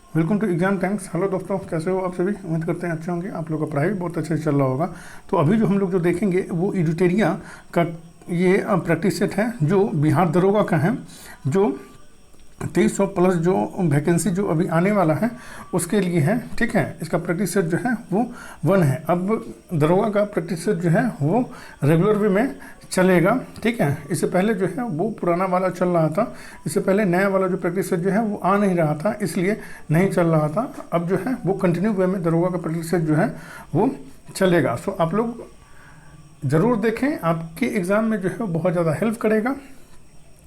Welcome to Exam Times. Hello दोस्तों, कैसे हो आप सभी? उम्मीद करते हैं अच्छे होंगे। आप लोग का पढ़ाई भी बहुत अच्छे से चल रहा होगा। तो अभी जो हम लोग जो देखेंगे वो एडिटोरिया का ये प्रैक्टिस सेट है जो बिहार दरोगा का है, जो 2300 प्लस जो वैकेंसी जो अभी आने वाला है उसके लिए है। ठीक है, इसका प्रैक्टिस सेट जो है वो 1 है। अब दरोगा का प्रैक्टिस सेट जो है वो रेगुलर वे में चलेगा। ठीक है, इससे पहले जो है वो पुराना वाला चल रहा था। इससे पहले नया वाला जो प्रैक्टिस सेट जो है वो आ नहीं रहा था, इसलिए नहीं चल रहा था। अब जो है वो कंटिन्यू वे में दरोगा का प्रैक्टिस सेट जो है वो चलेगा। सो आप लोग ज़रूर देखें, आपके एग्ज़ाम में जो है बहुत ज़्यादा हेल्प करेगा।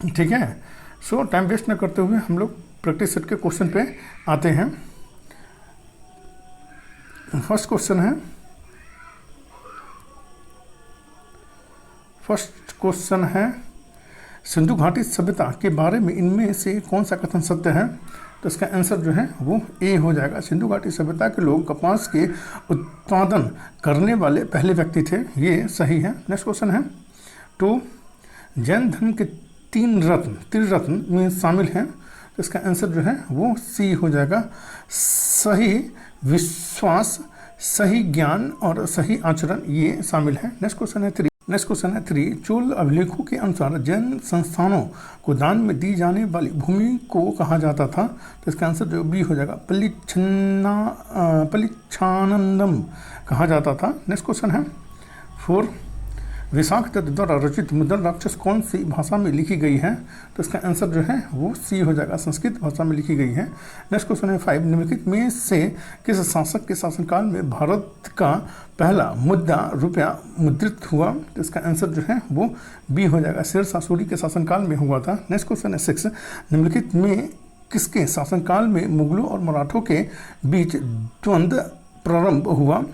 ठीक है, सो टाइम वेस्ट न करते हुए हम लोग प्रैक्टिस सेट के क्वेश्चन पे आते हैं। फर्स्ट क्वेश्चन है सिंधु घाटी सभ्यता के बारे में इनमें से कौन सा कथन सत्य है? तो इसका आंसर जो है वो ए हो जाएगा। सिंधु घाटी सभ्यता के लोग कपास के उत्पादन करने वाले पहले व्यक्ति थे, ये सही है। नेक्स्ट क्वेश्चन है 2, जैन धर्म के 3 रत्न त्रिरत्न में शामिल हैं। तो इसका आंसर जो है वो सी हो जाएगा। सही विश्वास, सही ज्ञान और सही आचरण ये शामिल है। नेक्स्ट क्वेश्चन है 3, चोल अभिलेखों के अनुसार जैन संस्थानों को दान में दी जाने वाली भूमि को कहा जाता था। तो इसका आंसर जो बी हो जाएगा। पलिच्छानंदम कहा जाता था। नेक्स्ट क्वेश्चन है 4, विशाख दत्त द्वारा रचित मुद्रण राक्षस कौन सी भाषा में लिखी गई है? तो इसका आंसर जो है वो सी हो जाएगा, संस्कृत भाषा में लिखी गई है। नेक्स्ट क्वेश्चन है 5, निम्नलिखित में से किस शासक के शासनकाल में भारत का पहला मुद्रा रुपया मुद्रित हुआ? तो इसका आंसर जो है वो बी हो जाएगा, शेरशाह सूरी के शासनकाल में हुआ था। नेक्स्ट क्वेश्चन है 6, निम्नलिखित में किसके शासनकाल में मुगलों और मराठों के बीच द्वंद्व प्रारंभ हुआ?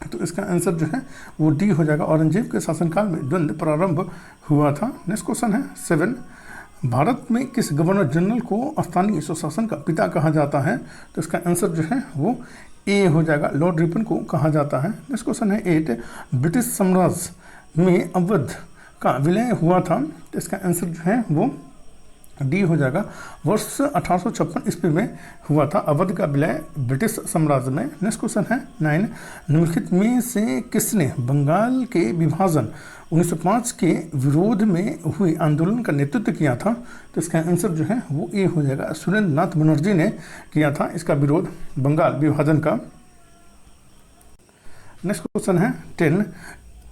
तो इसका आंसर जो है वो डी हो जाएगा, औरंगजेब के शासनकाल में द्वंद्व प्रारंभ हुआ था। नेक्स्ट क्वेश्चन है 7, भारत में किस गवर्नर जनरल को स्थानीय स्वशासन का पिता कहा जाता है? तो इसका आंसर जो है वो ए हो जाएगा, लॉर्ड रिपन को कहा जाता है। नेक्स्ट क्वेश्चन है 8, ब्रिटिश साम्राज्य में अवध का विलय हुआ था। तो इसका आंसर जो है वो डी हो जाएगा, वर्ष 1856 ईस्वी में हुआ था अवध का विलय ब्रिटिश साम्राज्य में। नेक्स्ट क्वेश्चन है 9, निम्नलिखित में से किसने बंगाल के विभाजन 1905 के विरोध में हुए आंदोलन का नेतृत्व किया था? तो इसका आंसर जो है वो ए हो जाएगा, सुरेंद्र नाथ बनर्जी ने किया था इसका विरोध, बंगाल विभाजन का। नेक्स्ट क्वेश्चन है 10,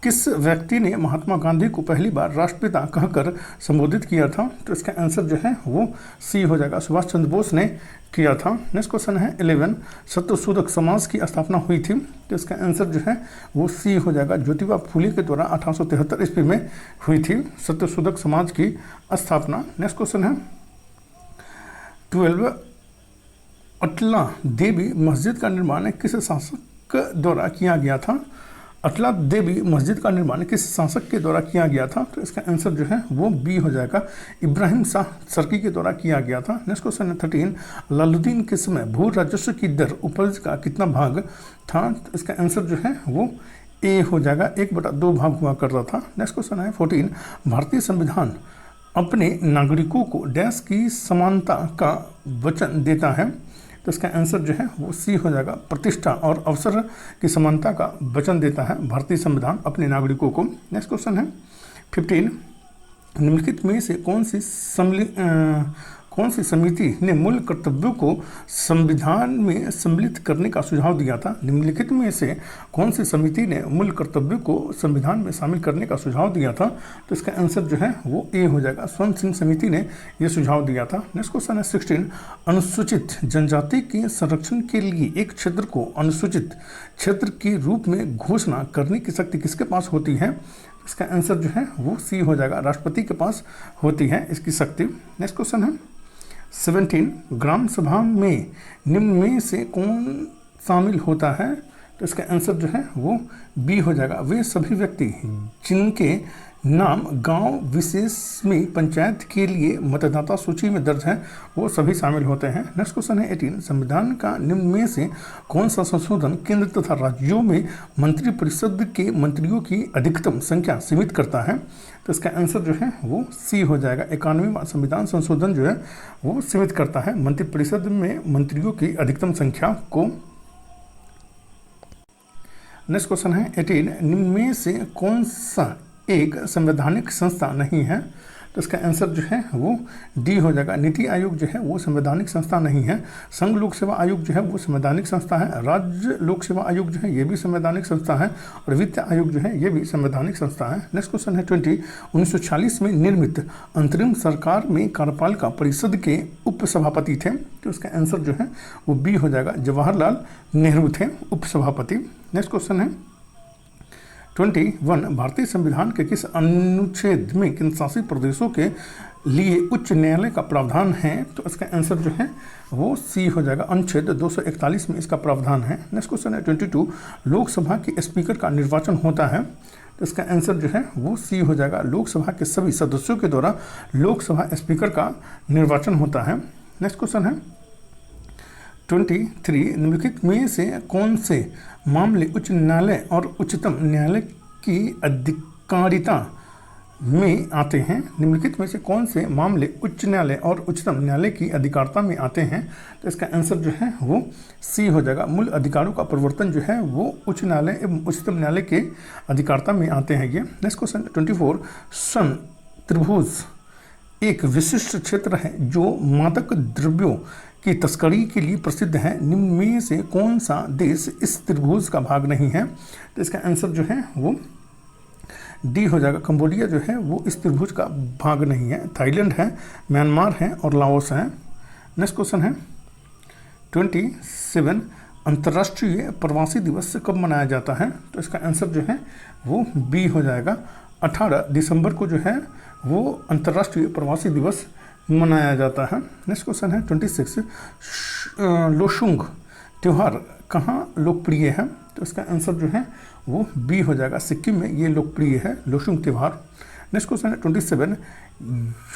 किस व्यक्ति ने महात्मा गांधी को पहली बार राष्ट्रपिता कहकर संबोधित किया था? तो इसका आंसर जो है वो सी हो जाएगा, सुभाष चंद्र बोस ने किया था। नेक्स्ट क्वेश्चन है 11, सत्यशोधक समाज की स्थापना हुई थी। तो इसका आंसर जो है वो सी हो जाएगा, ज्योतिबा फूले के द्वारा 1873 ईस्वी में हुई थी सत्यशोधक समाज की स्थापना। नेक्स्ट क्वेश्चन है 12, अटला देवी मस्जिद का निर्माण किस शासक द्वारा किया गया था? अटला देवी मस्जिद का निर्माण किस शासक के द्वारा किया गया था? तो इसका आंसर जो है वो बी हो जाएगा, इब्राहिम शाह सर्की के द्वारा किया गया था। नेक्स्ट क्वेश्चन है 13, लालुद्दीन के समय भू राजस्व की दर उपज का कितना भाग था? तो इसका आंसर जो है वो ए हो जाएगा, 1/2 भाग हुआ करता था। नेक्स्ट क्वेश्चन है 14, भारतीय संविधान अपने नागरिकों को डैश की समानता का वचन देता है। तो इसका आंसर जो है वो सी हो जाएगा, प्रतिष्ठा और अवसर की समानता का वचन देता है भारतीय संविधान अपने नागरिकों को। नेक्स्ट क्वेश्चन है 15, निम्नलिखित में से कौन सी समिति ने मूल कर्तव्यों को संविधान में सम्मिलित करने का सुझाव दिया था? निम्नलिखित में से कौन सी समिति ने मूल कर्तव्यों को संविधान में शामिल करने का सुझाव दिया था? तो इसका आंसर जो है वो ए हो जाएगा, स्वर्ण सिंह समिति ने यह सुझाव दिया था। नेक्स्ट क्वेश्चन है 16, अनुसूचित जनजाति के संरक्षण के लिए एक क्षेत्र को अनुसूचित क्षेत्र के रूप में घोषणा करने की शक्ति किसके पास होती है? इसका आंसर जो है वो सी हो जाएगा, राष्ट्रपति के पास होती है इसकी शक्ति। नेक्स्ट क्वेश्चन है 17, ग्राम सभा में निम्न में से कौन शामिल होता है? तो इसका आंसर जो है वो बी हो जाएगा, वे सभी व्यक्ति जिनके नाम गांव विशेष में पंचायत के लिए मतदाता सूची में दर्ज है वो सभी शामिल होते हैं। नेक्स्ट क्वेश्चन है 18, संविधान का निम्न में से कौन सा संशोधन केंद्र तथा राज्यों में मंत्रिपरिषद के मंत्रियों की अधिकतम संख्या सीमित करता है? तो इसका आंसर जो है वो सी हो जाएगा। 91वां संविधान संशोधन जो है वो सीमित करता है मंत्रिपरिषद में मंत्रियों की अधिकतम संख्या को। नेक्स्ट क्वेश्चन है 18, निम्न में से कौन सा एक संवैधानिक संस्था नहीं है? तो इसका आंसर जो है वो डी हो जाएगा। नीति आयोग जो है वो संवैधानिक संस्था नहीं है। संघ लोक सेवा आयोग जो है वो संवैधानिक संस्था है। राज्य लोक सेवा आयोग जो है ये भी संवैधानिक संस्था है। और वित्त आयोग जो है ये भी संवैधानिक संस्था है। नेक्स्ट क्वेश्चन है 20, 1940 में निर्मित अंतरिम सरकार में कार्यपालिका परिषद के उपसभापति थे। तो इसका आंसर जो है वो बी हो जाएगा। जवाहरलाल नेहरू थे उपसभापति। नेक्स्ट क्वेश्चन है 21, भारतीय संविधान के किस अनुच्छेद में केंद्र शासित प्रदेशों के लिए उच्च न्यायालय का प्रावधान है? तो इसका आंसर जो है वो सी हो जाएगा। अनुच्छेद 241 में इसका प्रावधान है। नेक्स्ट क्वेश्चन है 22, लोकसभा के स्पीकर का निर्वाचन होता है। तो इसका आंसर जो है वो सी हो जाएगा। लोकसभा के सभी सदस्यों के द्वारा लोकसभा स्पीकर का निर्वाचन होता है। नेक्स्ट क्वेश्चन है 23, निम्नलिखित में से कौन से मामले उच्च न्यायालय और उच्चतम न्यायालय की अधिकारिता में आते हैं? निम्नलिखित में से कौन से मामले उच्च न्यायालय और उच्चतम न्यायालय की अधिकारिता में आते हैं? तो इसका आंसर जो है वो सी हो जाएगा। मूल अधिकारों का परिवर्तन जो है वो उच्च न्यायालय एवं उच्चतम न्यायालय के अधिकारिता में आते हैं ये। नेक्स्ट क्वेश्चन 24, सन त्रिभुज एक विशिष्ट क्षेत्र है जो मादक द्रव्यों की तस्करी के लिए प्रसिद्ध है। निम्न में से कौन सा देश इस त्रिभुज का भाग नहीं है? तो इसका आंसर जो है वो डी हो जाएगा। कंबोडिया जो है वो इस त्रिभुज का भाग नहीं है। थाईलैंड है, म्यांमार है और लाओस है। नेक्स्ट क्वेश्चन है 27, अंतर्राष्ट्रीय प्रवासी दिवस कब मनाया जाता है? तो इसका आंसर जो है वो बी हो जाएगा। 18 दिसंबर को जो है वो अंतर्राष्ट्रीय प्रवासी दिवस मनाया जाता है। नेक्स्ट क्वेश्चन है 26, लोशुंग त्यौहार कहाँ लोकप्रिय है? तो इसका आंसर जो है वो बी हो जाएगा। सिक्किम में ये लोकप्रिय है लोशुंग त्यौहार। नेक्स्ट क्वेश्चन है 27,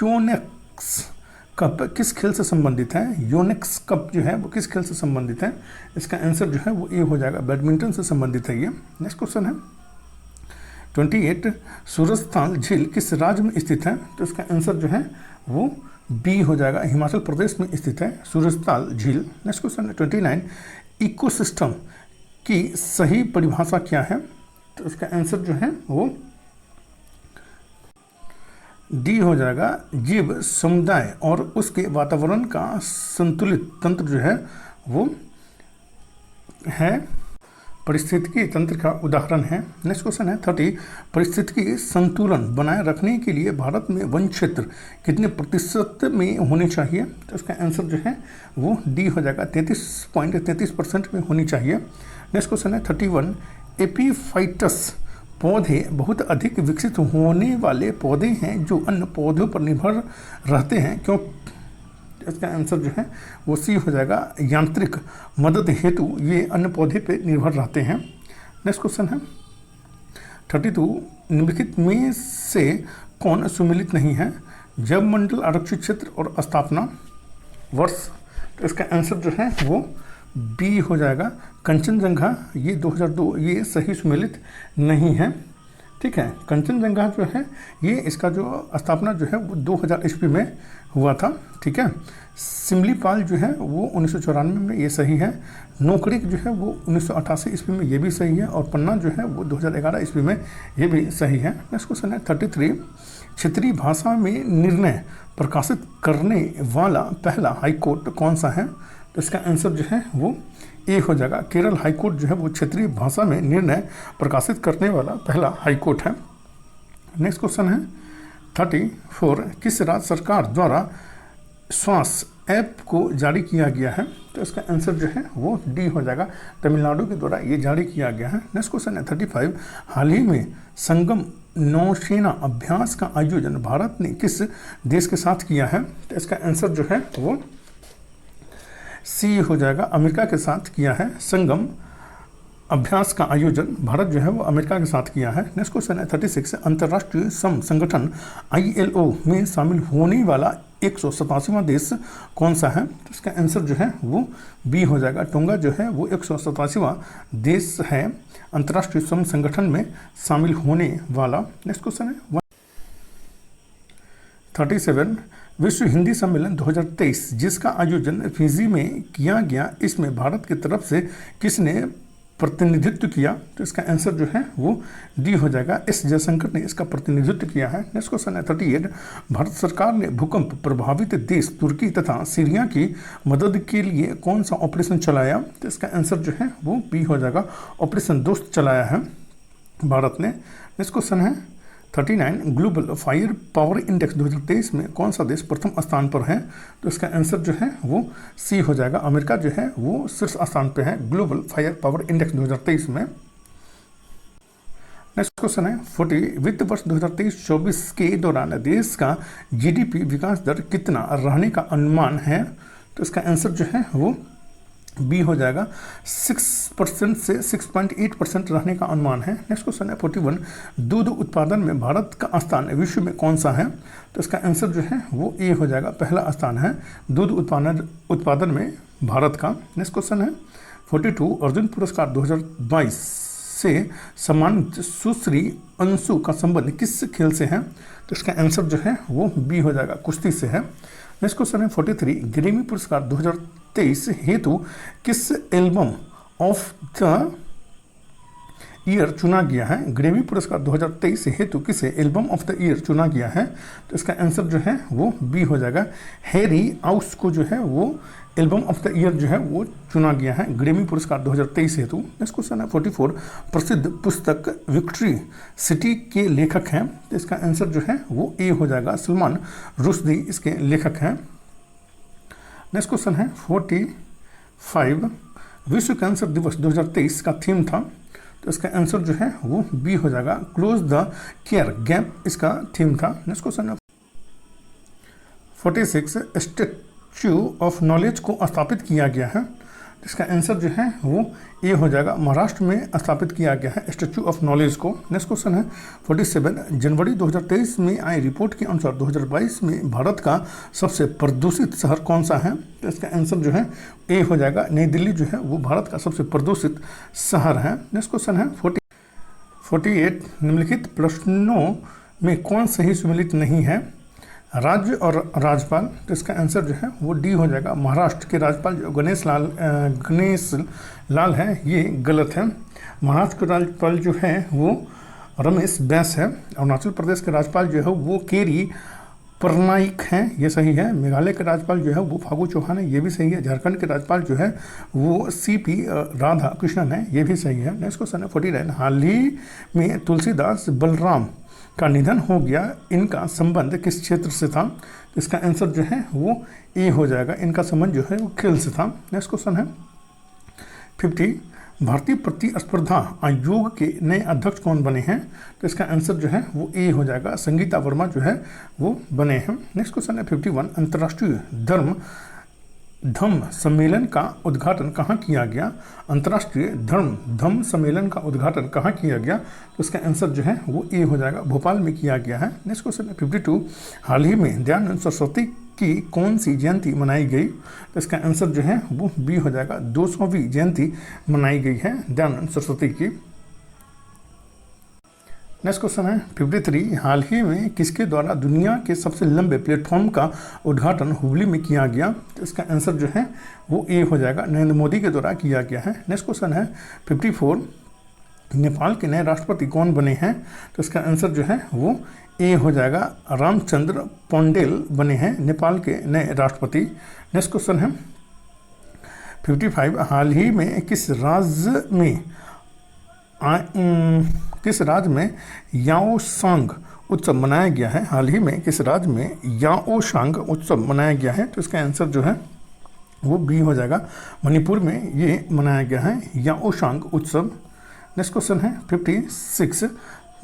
योनेक्स कप किस खेल से संबंधित है? योनेक्स कप जो है वो किस खेल से संबंधित है? इसका आंसर जो है वो ए हो जाएगा। बैडमिंटन से संबंधित है ये। नेक्स्ट क्वेश्चन है 28, सूरजताल झील किस राज्य में स्थित है? तो इसका आंसर जो है वो बी हो जाएगा। हिमाचल प्रदेश में स्थित है सूरजताल झील। नेक्स्ट क्वेश्चन है 29, इकोसिस्टम की सही परिभाषा क्या है? तो इसका आंसर जो है वो डी हो जाएगा। जीव समुदाय और उसके वातावरण का संतुलित तंत्र जो है वो है परिस्थितिकी तंत्र का उदाहरण है। नेक्स्ट क्वेश्चन है 30, परिस्थितिकी संतुलन बनाए रखने के लिए भारत में वन क्षेत्र कितने प्रतिशत में होने चाहिए? तो इसका आंसर जो है वो डी हो जाएगा। 33.33% में होनी चाहिए। नेक्स्ट क्वेश्चन है 31, एपीफाइटस पौधे बहुत अधिक विकसित होने वाले पौधे हैं जो अन्य पौधों पर निर्भर रहते हैं, क्यों? इसका आंसर जो है वो सी हो जाएगा। यांत्रिक मदद हेतु ये अन्य पौधे पे निर्भर रहते हैं। नेक्स्ट क्वेश्चन है 32, निम्नलिखित में से कौन सुमेलित नहीं है? जैव मंडल आरक्षित क्षेत्र और स्थापना वर्ष। तो इसका आंसर जो है वो बी हो जाएगा। कंचनजंगा ये 2002 ये सही सुमेलित नहीं है। ठीक है, कंचनजंगा जो है ये इसका जो स्थापना जो है वो 2000 ईस्वी में हुआ था। ठीक है, सिमलीपाल जो है वो 1994 में ये सही है। नोकरेक जो है वो 1988 ईस्वी में ये भी सही है। और पन्ना जो है वो 2011 ईस्वी में ये भी सही है। नेक्स्ट क्वेश्चन है 33, क्षेत्रीय भाषा में निर्णय प्रकाशित करने वाला पहला हाईकोर्ट कौन सा है? तो इसका आंसर जो है वो ए हो जाएगा। केरल हाईकोर्ट जो है वो क्षेत्रीय भाषा में निर्णय प्रकाशित करने वाला पहला हाईकोर्ट है। नेक्स्ट क्वेश्चन है 34, किस राज्य सरकार द्वारा श्वास ऐप को जारी किया गया है? तो इसका आंसर जो है वो डी हो जाएगा। तमिलनाडु के द्वारा ये जारी किया गया है। नेक्स्ट क्वेश्चन है 35, हाल ही में संगम नौसेना अभ्यास का आयोजन भारत ने किस देश के साथ किया है? तो इसका आंसर जो है वो सी हो जाएगा। अमेरिका के साथ किया है। संगम अभ्यास का आयोजन भारत जो है वो अमेरिका के साथ किया है। नेक्स्ट क्वेश्चन है 36, अंतर्राष्ट्रीय श्रम संगठन ILO में शामिल होने वाला 187वां देश कौन सा है? तो इसका आंसर जो है वो बी हो जाएगा। टोंगा जो है वो 187वां देश है अंतर्राष्ट्रीय श्रम संगठन में शामिल होने वाला। नेक्स्ट क्वेश्चन है 37 विश्व हिंदी सम्मेलन 2023 जिसका आयोजन फिजी में किया गया, इसमें भारत की तरफ से किसने प्रतिनिधित्व किया? तो इसका आंसर जो है वो डी हो जाएगा, एस जयशंकर ने इसका प्रतिनिधित्व किया है। नेक्स्ट क्वेश्चन है 38 भारत सरकार ने भूकंप प्रभावित देश तुर्की तथा सीरिया की मदद के लिए कौन सा ऑपरेशन चलाया? तो इसका आंसर जो है वो बी हो जाएगा, ऑपरेशन दोस्त चलाया है भारत ने। नेक्स्ट क्वेश्चन है 39 ग्लोबल फायर पावर इंडेक्स 2023 में कौन सा देश प्रथम स्थान पर है? तो इसका आंसर जो है वो सी हो जाएगा, अमेरिका जो है वो शीर्ष स्थान पे है ग्लोबल फायर पावर इंडेक्स 2023 में। नेक्स्ट क्वेश्चन है 40 वित्त वर्ष 2023-24 के दौरान देश का जीडीपी विकास दर कितना रहने का अनुमान है? तो इसका आंसर जो है वो बी हो जाएगा, 6% से 6.8% रहने का अनुमान है। नेक्स्ट क्वेश्चन है 41 दूध उत्पादन में भारत का स्थान विश्व में कौन सा है? तो इसका आंसर जो है वो ए हो जाएगा, पहला स्थान है दूध उत्पादन में भारत का। नेक्स्ट क्वेश्चन है 42 अर्जुन पुरस्कार 2022 से सम्मानित सुश्री अंशु का संबंध किस खेल से है? तो इसका आंसर जो है वो बी हो जाएगा, कुश्ती से है। नेक्स्ट क्वेश्चन है 43 ग्रैमी पुरस्कार 2023 हेतु किस एल्बम ऑफ द ईयर चुना गया है? ग्रैमी पुरस्कार 2023 हेतु किसे एल्बम ऑफ द ईयर चुना गया है? तो इसका आंसर जो है वो बी हो जाएगा, हैरी आउस को जो है वो एल्बम ऑफ द ईयर जो है वो चुना गया है ग्रैमी पुरस्कार 2023 हेतु। नेक्स्ट क्वेश्चन है 44 प्रसिद्ध पुस्तक विक्ट्री सिटी के लेखक हैं? तो इसका आंसर जो है वो ए हो जाएगा, सलमान रुश्दी इसके लेखक हैं। नेक्स्ट क्वेश्चन है 45 विश्व कैंसर दिवस 2023 का थीम था? तो इसका आंसर जो है वो बी हो जाएगा, क्लोज द केयर गैप इसका थीम था। नेक्स्ट क्वेश्चन है 46 स्टैच्यू ऑफ नॉलेज को स्थापित किया गया है? इसका आंसर जो है वो ए हो जाएगा, महाराष्ट्र में स्थापित किया गया है स्टैच्यू ऑफ नॉलेज को। नेक्स्ट क्वेश्चन है 47 जनवरी 2023 में आई रिपोर्ट के अनुसार 2022 में भारत का सबसे प्रदूषित शहर कौन सा है? तो इसका आंसर जो है ए हो जाएगा, नई दिल्ली जो है वो भारत का सबसे प्रदूषित शहर है। नेक्स्ट क्वेश्चन है 48 निम्नलिखित प्रश्नों में कौन सही सम्मिलित नहीं है? राज्य और राज्यपाल? तो इसका आंसर जो है वो डी हो जाएगा, महाराष्ट्र के राज्यपाल जो गणेश लाल है ये गलत है। महाराष्ट्र के राज्यपाल जो है वो रमेश बैस है। अरुणाचल प्रदेश के राज्यपाल जो है वो केरी परनाइक हैं, ये सही है। मेघालय के राज्यपाल जो है वो फागू चौहान है, ये भी सही है। झारखंड के राज्यपाल जो है वो सीपी राधा कृष्णन है, ये भी सही है। नेक्स्ट क्वेश्चन है 49 हाल ही में तुलसीदास बलराम का निधन हो गया, इनका संबंध किस क्षेत्र से था? इसका आंसर जो है वो ए हो जाएगा, इनका संबंध जो है वो खेल से था। नेक्स्ट क्वेश्चन है 50 भारतीय प्रतिस्पर्धा आयोग के नए अध्यक्ष कौन बने हैं? तो इसका आंसर जो है वो ए हो जाएगा, संगीता वर्मा जो है वो बने हैं। नेक्स्ट क्वेश्चन है 51 अंतर्राष्ट्रीय धम्म सम्मेलन का उद्घाटन कहाँ किया गया? अंतर्राष्ट्रीय धम्म सम्मेलन का उद्घाटन कहाँ किया गया? तो इसका आंसर जो है वो ए हो जाएगा, भोपाल में किया गया है। नेक्स्ट क्वेश्चन है 52 हाल ही में दयानंद सरस्वती की कौन सी जयंती मनाई गई? तो इसका आंसर जो है वो बी हो जाएगा, 200वीं जयंती मनाई गई है दयानंद सरस्वती की। नेक्स्ट क्वेश्चन है 53 हाल ही में किसके द्वारा दुनिया के सबसे लंबे प्लेटफॉर्म का उद्घाटन हुबली में किया गया? तो इसका आंसर जो है वो ए हो जाएगा, नरेंद्र मोदी के द्वारा किया गया है। नेक्स्ट क्वेश्चन है 54 नेपाल के नए राष्ट्रपति कौन बने हैं? तो इसका आंसर जो है वो ए हो जाएगा, रामचंद्र पौंडेल बने हैं नेपाल के नए राष्ट्रपति। नेक्स्ट क्वेश्चन है 55 हाल ही में किस राज्य में याओसांग उत्सव मनाया गया है? हाल ही में किस राज्य में याओसांग उत्सव मनाया गया है? तो इसका आंसर जो है वो बी हो जाएगा, मणिपुर में ये मनाया गया है याओसांग उत्सव। नेक्स्ट क्वेश्चन है 56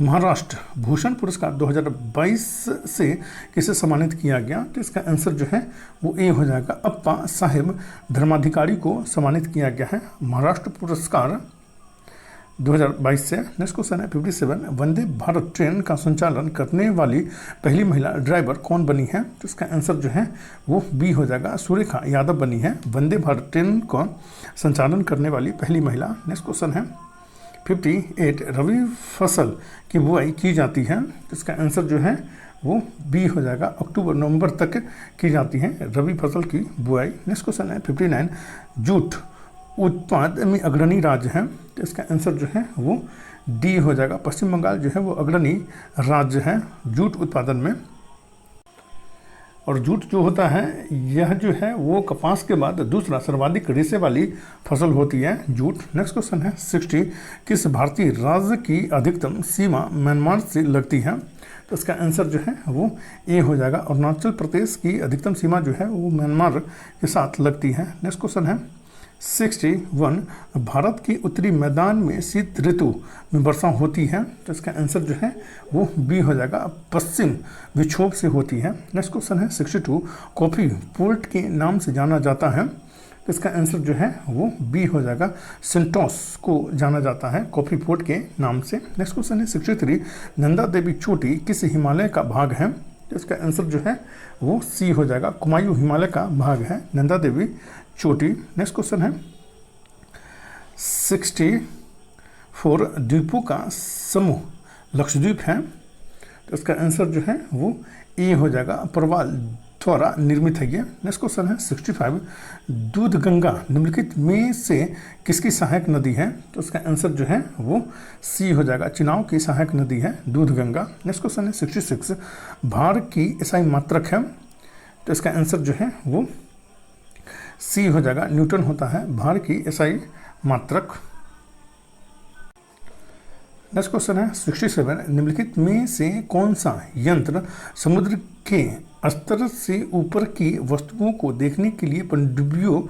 महाराष्ट्र भूषण पुरस्कार 2022 से किसे सम्मानित किया गया? तो इसका आंसर जो है वो ए हो जाएगा, अप्पा साहेब धर्माधिकारी को सम्मानित किया गया है महाराष्ट्र पुरस्कार 2022 से। नेक्स्ट क्वेश्चन है 57 वंदे भारत ट्रेन का संचालन करने वाली पहली महिला ड्राइवर कौन बनी है? तो इसका आंसर जो है वो बी हो जाएगा, सुरेखा यादव बनी है वंदे भारत ट्रेन का संचालन करने वाली पहली महिला। नेक्स्ट क्वेश्चन है 58 रबी फसल की बुआई की जाती है? तो इसका आंसर जो है वो बी हो जाएगा। अक्टूबर नवंबर तक की जाती है रबी फसल की बुआई। नेक्स्ट क्वेश्चन है 59, जूट उत्पाद में अग्रणी राज्य है, तो इसका आंसर जो है वो डी हो जाएगा। पश्चिम बंगाल जो है वो अग्रणी राज्य है जूट उत्पादन में। और जूट जो होता है यह जो है वो कपास के बाद दूसरा सर्वाधिक रेशे वाली फसल होती है जूट। नेक्स्ट क्वेश्चन है 60, किस भारतीय राज्य की अधिकतम सीमा म्यांमार से लगती है, तो इसका आंसर जो है वो ए हो जाएगा। अरुणाचल प्रदेश की अधिकतम सीमा जो है वो म्यांमार के साथ लगती है। नेक्स्ट क्वेश्चन है 61, भारत के उत्तरी मैदान में शीत ऋतु में वर्षा होती है, तो इसका आंसर जो है वो बी हो जाएगा। पश्चिम विक्षोभ से होती है। नेक्स्ट क्वेश्चन है 62, कॉफ़ी पोर्ट के नाम से जाना जाता है, तो इसका आंसर जो है वो बी हो जाएगा। सेंटोस को जाना जाता है कॉफ़ी पोर्ट के नाम से। नेक्स्ट क्वेश्चन है 63, नंदा देवी चोटी किस हिमालय का भाग है, तो इसका आंसर जो है वो सी हो जाएगा। कुमायूं हिमालय का भाग है नंदा देवी चोटी। नेक्स्ट क्वेश्चन है 64, द्वीपों का समूह लक्षद्वीप है, तो इसका आंसर जो है वो ए हो जाएगा। परवाल द्वारा निर्मित है ये। नेक्स्ट क्वेश्चन है 65, दूधगंगा निम्नलिखित में से किसकी सहायक नदी है, तो इसका आंसर जो है वो सी हो जाएगा। चुनाव की सहायक नदी है दूधगंगा। नेक्स्ट क्वेश्चन है 66, भार की एसआई मात्रक है, तो इसका आंसर जो है वो सी हो जाएगा। न्यूटन होता है भार की एसआई मात्रक। नेक्स्ट क्वेश्चन है 67, निम्नलिखित में से कौन सा यंत्र समुद्र के स्तर से ऊपर की वस्तुओं को देखने के लिए पनडुब्बियों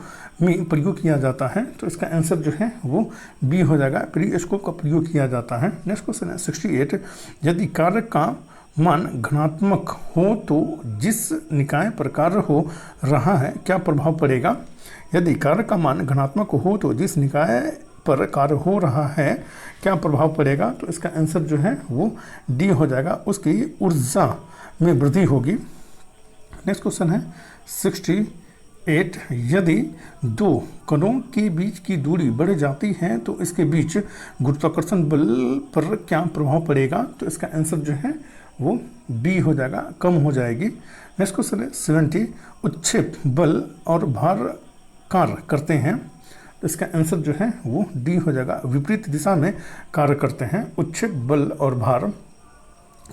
में प्रयोग किया जाता है, तो इसका आंसर जो है वो बी हो जाएगा। पेरिस्कोप का प्रयोग किया जाता है। नेक्स्ट क्वेश्चन है 68, यदि कार्य का मान घनात्मक हो तो जिस निकाय पर कार्य हो रहा है क्या प्रभाव पड़ेगा। यदि कार्य का मान घनात्मक हो तो जिस निकाय पर कार्य हो रहा है क्या प्रभाव पड़ेगा, तो इसका आंसर जो है वो डी हो जाएगा। उसकी ऊर्जा में वृद्धि होगी। नेक्स्ट क्वेश्चन है 68, यदि दो कणों के बीच की दूरी बढ़ जाती है तो इसके बीच गुरुत्वाकर्षण बल पर क्या प्रभाव पड़ेगा, तो इसका आंसर जो है वो बी हो जाएगा, कम हो जाएगी। नेक्स्ट क्वेश्चन है 70, उत्क्षेप बल और भार कार्य करते हैं, तो इसका आंसर जो है वो डी हो जाएगा। विपरीत दिशा में कार्य करते हैं उत्क्षेप बल और भार।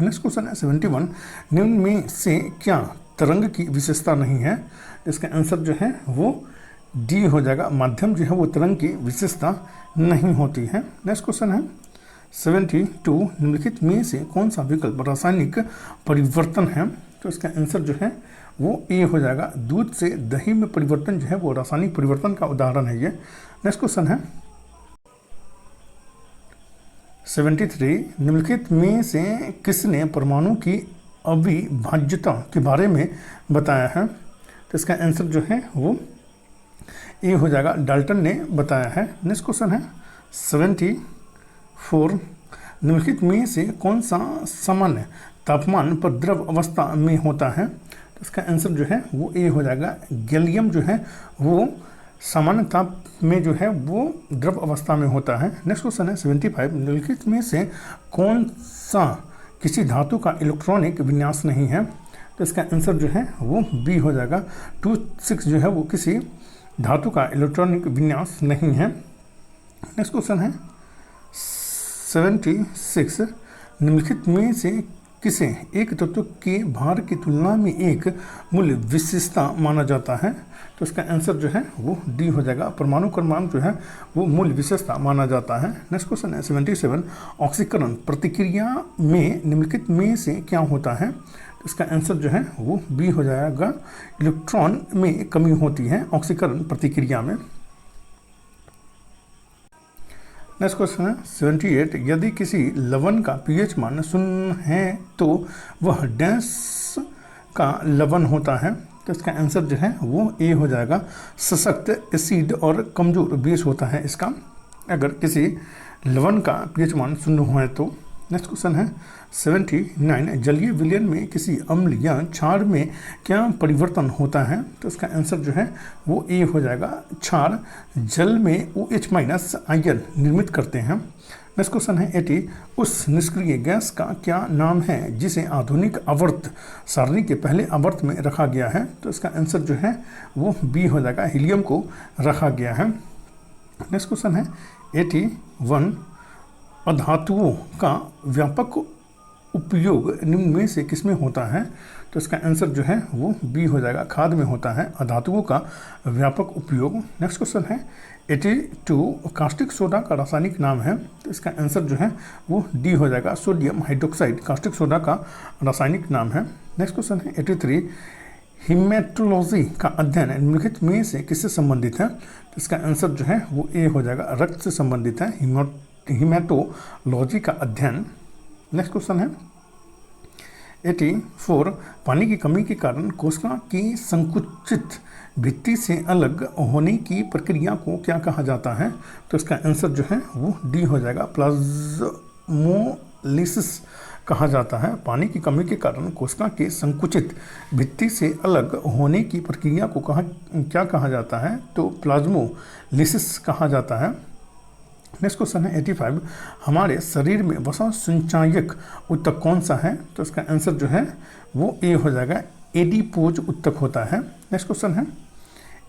नेक्स्ट क्वेश्चन है 71, निम्न में से क्या तरंग की विशेषता नहीं है, इसका आंसर जो है वो डी हो जाएगा। माध्यम जो है वो तरंग की विशेषता नहीं होती है। नेक्स्ट क्वेश्चन है 72, निम्नलिखित में से कौन सा विकल्प रासायनिक परिवर्तन है, तो इसका आंसर जो है वो ए हो जाएगा। दूध से दही में परिवर्तन जो है वो रासायनिक परिवर्तन का उदाहरण है ये। नेक्स्ट क्वेश्चन है 73, निम्नलिखित में से किसने परमाणु की अविभाज्यता के बारे में बताया है, तो इसका आंसर जो है वो ए हो जाएगा। डाल्टन ने बताया है। नेक्स्ट क्वेश्चन है 74, निम्नलिखित में से कौन सा सामान्य तापमान पर द्रव अवस्था में होता है, तो इसका आंसर जो है वो ए हो जाएगा। गैलियम जो है वो सामान्य ताप में जो है वो द्रव अवस्था में होता है। नेक्स्ट क्वेश्चन है 75, निम्नलिखित में से कौन सा किसी धातु का इलेक्ट्रॉनिक विन्यास नहीं है, तो इसका आंसर जो है वो बी हो जाएगा। 26 जो है वो किसी धातु का इलेक्ट्रॉनिक विन्यास नहीं है। नेक्स्ट क्वेश्चन है 76, निम्नलिखित में से किसे एक तत्व के भार की तुलना में एक मूल विशेषता माना जाता है, तो इसका आंसर जो है वो डी हो जाएगा। परमाणु क्रमांक जो है वो मूल विशेषता माना जाता है। नेक्स्ट क्वेश्चन है 77, ऑक्सीकरण प्रतिक्रिया में निम्नलिखित में से क्या होता है, तो इसका आंसर जो है वो बी हो जाएगा। इलेक्ट्रॉन में कमी होती है ऑक्सीकरण प्रतिक्रिया में। नेक्स्ट क्वेश्चन है 78, यदि किसी लवण का पीएच मान 0 है तो वह डैश का लवण होता है, तो इसका आंसर जो है वो ए हो जाएगा। सशक्त एसिड और कमजोर बेस होता है इसका, अगर किसी लवण का पीएच मान 0 है तो। नेक्स्ट क्वेश्चन है 79, जलीय विलयन में किसी अम्ल या क्षार में क्या परिवर्तन होता है, तो इसका आंसर जो है वो ए हो जाएगा। क्षार जल में OH- आयन निर्मित करते हैं। नेक्स्ट क्वेश्चन है 80, उस निष्क्रिय गैस का क्या नाम है जिसे आधुनिक आवर्त सारणी के पहले आवर्त में रखा गया है? तो इसका आंसर जो है वो बी हो जाएगा, हीलियम को रखा गया है। नेक्स्ट क्वेश्चन है 81, अधातुओं का व्यापक उपयोग निम्न में से किसमें होता है? तो इसका आंसर जो है वो बी हो जाएगा, खाद में होता है अधातुओं का व्यापक उपयोग। नेक्स्ट क्वेश्चन है 82, कास्टिक सोडा का रासायनिक नाम है? तो इसका आंसर जो है वो डी हो जाएगा, सोडियम हाइड्रोक्साइड कास्टिक सोडा का रासायनिक नाम है। नेक्स्ट क्वेश्चन है 83, हीमेटोलॉजी का अध्ययन निम्नलिखित में से किससे संबंधित है? तो इसका आंसर जो है वो ए हो जाएगा, रक्त से संबंधित है हीमेटोलॉजी का अध्ययन। नेक्स्ट क्वेश्चन है 84, पानी की कमी के कारण कोशिका की संकुचित भित्ति से अलग होने की प्रक्रिया को क्या कहा जाता है? तो इसका आंसर जो है वो डी हो जाएगा, प्लाज्मोलिसिस कहा जाता है। पानी की कमी के कारण कोशिका के संकुचित भित्ति से अलग होने की प्रक्रिया को क्या कहा जाता है? तो प्लाज्मोलिसिस कहा जाता है। नेक्स्ट क्वेश्चन है 85, हमारे शरीर में वसा संचायक उत्तक कौन सा है? तो इसका आंसर जो है वो ए हो जाएगा, एडिपोज उत्तक होता है। नेक्स्ट क्वेश्चन है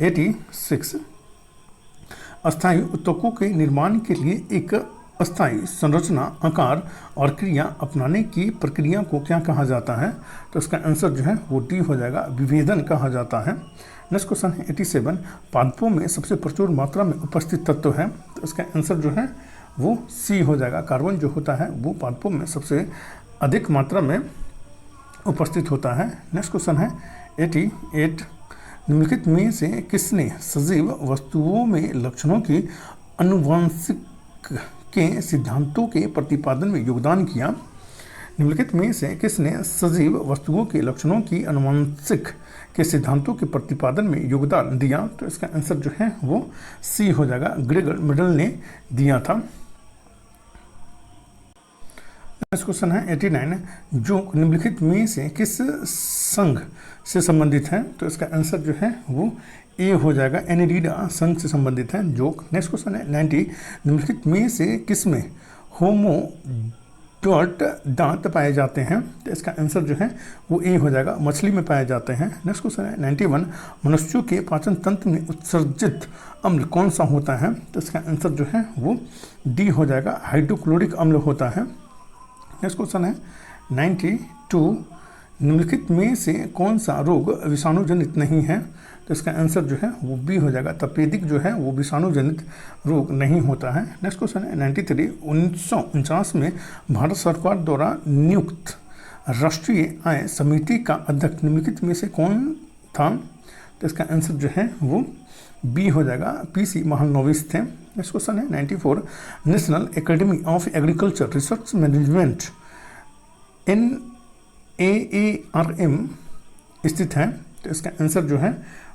86, अस्थायी उत्तकों के निर्माण के लिए एक अस्थायी संरचना, आकार और क्रिया अपनाने की प्रक्रिया को क्या कहा जाता है? तो इसका आंसर जो है वो डी हो जाएगा, विभेदन कहा जाता है। नेक्स्ट क्वेश्चन है 87, पादपों में सबसे प्रचुर मात्रा में उपस्थित तत्व है? तो इसका आंसर जो है वो सी हो जाएगा, कार्बन जो होता है वो पादपों में सबसे अधिक मात्रा में उपस्थित होता है। नेक्स्ट क्वेश्चन है 88, निम्नलिखित में से किसने सजीव वस्तुओं में लक्षणों की आनुवंशिक के सिद्धांतों के प्रतिपादन में योगदान किया? निम्नलिखित में से किसने सजीव वस्तुओं के लक्षणों की आनुवंशिक के सिद्धांतों के प्रतिपादन में योगदान दिया? तो इसका आंसर जो है वो सी हो जाएगा, ग्रेगर मेडल ने दिया था। नेक्स्ट क्वेश्चन है 89, जो निम्नलिखित में से किस संघ से संबंधित है? तो इसका आंसर जो है वो ए हो जाएगा, एनेलिडा संघ से संबंधित है जोक। नेक्स्ट क्वेश्चन है 90, निम्नलिखित में से किसमें होमोडोट दांत पाए जाते हैं? तो इसका आंसर जो है वो ए हो जाएगा, मछली में पाए जाते हैं। नेक्स्ट क्वेश्चन है 91, मनुष्यों के पाचन तंत्र में उत्सर्जित अम्ल कौन सा होता है? तो इसका आंसर जो है वो डी हो जाएगा, हाइड्रोक्लोरिक अम्ल होता है। नेक्स्ट क्वेश्चन है 92, निम्नलिखित में से कौन सा रोग विषाणुजनित नहीं है? तो इसका आंसर जो है वो बी हो जाएगा, तपेदिक जो है वो विषाणुजनित रोग नहीं होता है। नेक्स्ट क्वेश्चन है 93, 1949 में भारत सरकार द्वारा नियुक्त राष्ट्रीय आय समिति का अध्यक्ष निम्नलिखित में से कौन था? तो इसका आंसर जो है वो बी हो जाएगा, पीसी महालनोबिस थे। नेक्स्ट क्वेश्चन है 94, national academy of agriculture research management NAARM स्थित है? तो इसका आंसर जो है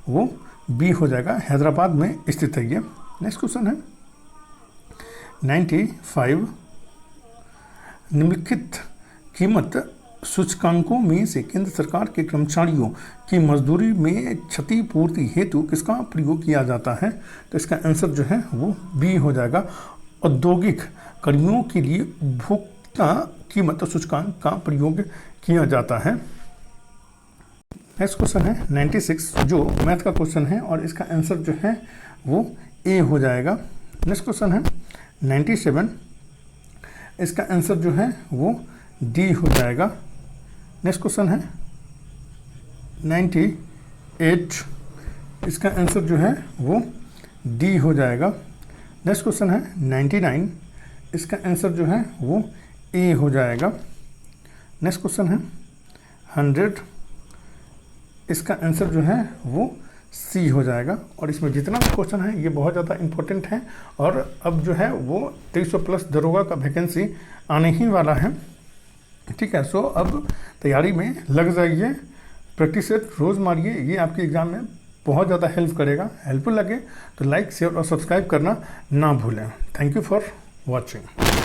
वो बी हो जाएगा, हैदराबाद में स्थित है ये। नेक्स्ट क्वेश्चन है 95, निम्नलिखित कीमत सूचकांकों में से केंद्र सरकार के कर्मचारियों की मजदूरी में क्षतिपूर्ति हेतु किसका प्रयोग किया जाता है? तो इसका आंसर जो है वो बी हो जाएगा, औद्योगिक कर्मियों के लिए उपभोक्ता कीमत सूचकांक का प्रयोग किया जाता है। नेक्स्ट क्वेश्चन है 96, जो मैथ का क्वेश्चन है और इसका आंसर जो है वो ए हो जाएगा। नेक्स्ट क्वेश्चन है 97, इसका आंसर जो है वो डी हो जाएगा। नेक्स्ट क्वेश्चन है 98, इसका आंसर जो है वो डी हो जाएगा। नेक्स्ट क्वेश्चन है 99, इसका आंसर जो है वो ए हो जाएगा। नेक्स्ट क्वेश्चन है 100, इसका आंसर जो है वो सी हो जाएगा। और इसमें जितना भी क्वेश्चन है ये बहुत ज़्यादा इंपॉर्टेंट है और अब जो है वो 2300+ दरोगा का वैकेंसी आने ही वाला है। ठीक है, सो अब तैयारी में लग जाइए, प्रैक्टिस सेट रोज़ मारिए, ये आपके एग्ज़ाम में बहुत ज़्यादा हेल्प करेगा। हेल्पफुल लगे तो लाइक शेयर और सब्सक्राइब करना ना भूलें। Thank you for watching.